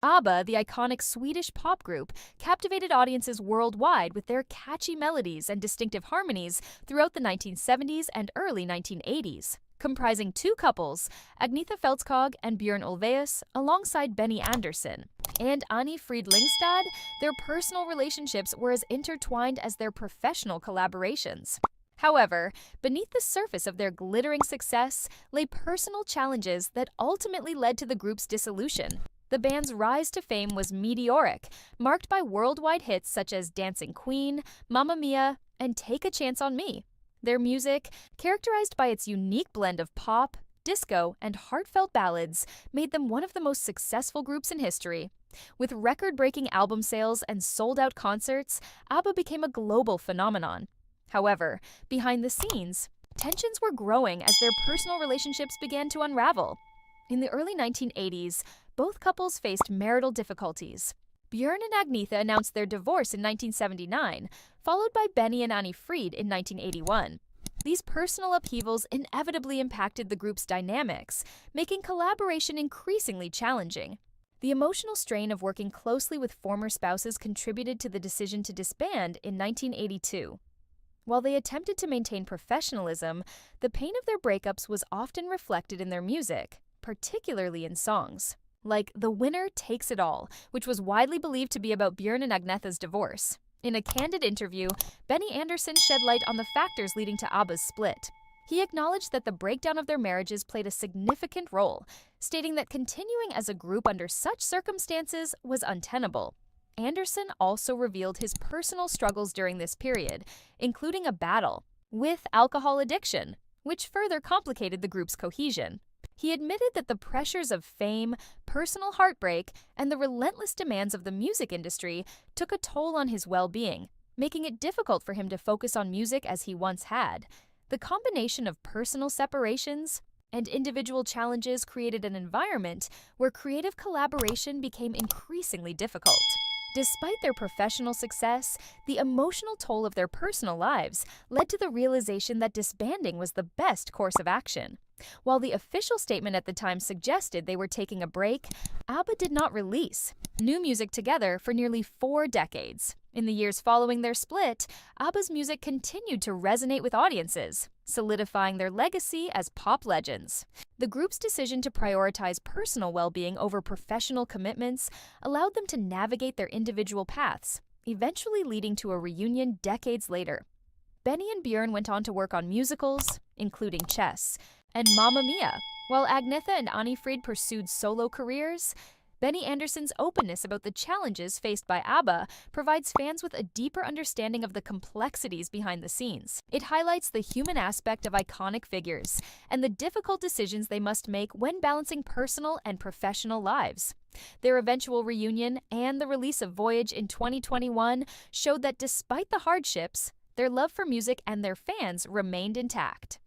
ABBA, the iconic Swedish pop group, captivated audiences worldwide with their catchy melodies and distinctive harmonies throughout the 1970s and early 1980s. Comprising two couples, Agnetha Fältskog and Björn Ulvaeus, alongside Benny Andersson and Annie Frid Lyngstad, their personal relationships were as intertwined as their professional collaborations. However, beneath the surface of their glittering success lay personal challenges that ultimately led to the group's dissolution. The band's rise to fame was meteoric, marked by worldwide hits such as Dancing Queen, Mamma Mia, and Take a Chance on Me. Their music, characterized by its unique blend of pop, disco, and heartfelt ballads, made them one of the most successful groups in history. With record-breaking album sales and sold-out concerts, ABBA became a global phenomenon. However, behind the scenes, tensions were growing as their personal relationships began to unravel. In the early 1980s, both couples faced marital difficulties. Björn and Agnetha announced their divorce in 1979, followed by Benny and Annie Frid in 1981. These personal upheavals inevitably impacted the group's dynamics, making collaboration increasingly challenging. The emotional strain of working closely with former spouses contributed to the decision to disband in 1982. While they attempted to maintain professionalism, the pain of their breakups was often reflected in their music, particularly in songs like The Winner Takes It All, which was widely believed to be about Björn and Agnetha's divorce. In a candid interview, Benny Andersson shed light on the factors leading to ABBA's split. He acknowledged that the breakdown of their marriages played a significant role, stating that continuing as a group under such circumstances was untenable. Andersson also revealed his personal struggles during this period, including a battle with alcohol addiction, which further complicated the group's cohesion. He admitted that the pressures of fame, personal heartbreak, and the relentless demands of the music industry took a toll on his well-being, making it difficult for him to focus on music as he once had. The combination of personal separations and individual challenges created an environment where creative collaboration became increasingly difficult. Despite their professional success, the emotional toll of their personal lives led to the realization that disbanding was the best course of action. While the official statement at the time suggested they were taking a break, ABBA did not release new music together for nearly 4 decades. In the years following their split, ABBA's music continued to resonate with audiences, solidifying their legacy as pop legends. The group's decision to prioritize personal well-being over professional commitments allowed them to navigate their individual paths, eventually leading to a reunion decades later. Benny and Björn went on to work on musicals, including Chess, and Mamma Mia. While Agnetha and Annie Frid pursued solo careers, Benny Andersson's openness about the challenges faced by ABBA provides fans with a deeper understanding of the complexities behind the scenes. It highlights the human aspect of iconic figures and the difficult decisions they must make when balancing personal and professional lives. Their eventual reunion and the release of Voyage in 2021 showed that despite the hardships, their love for music and their fans remained intact.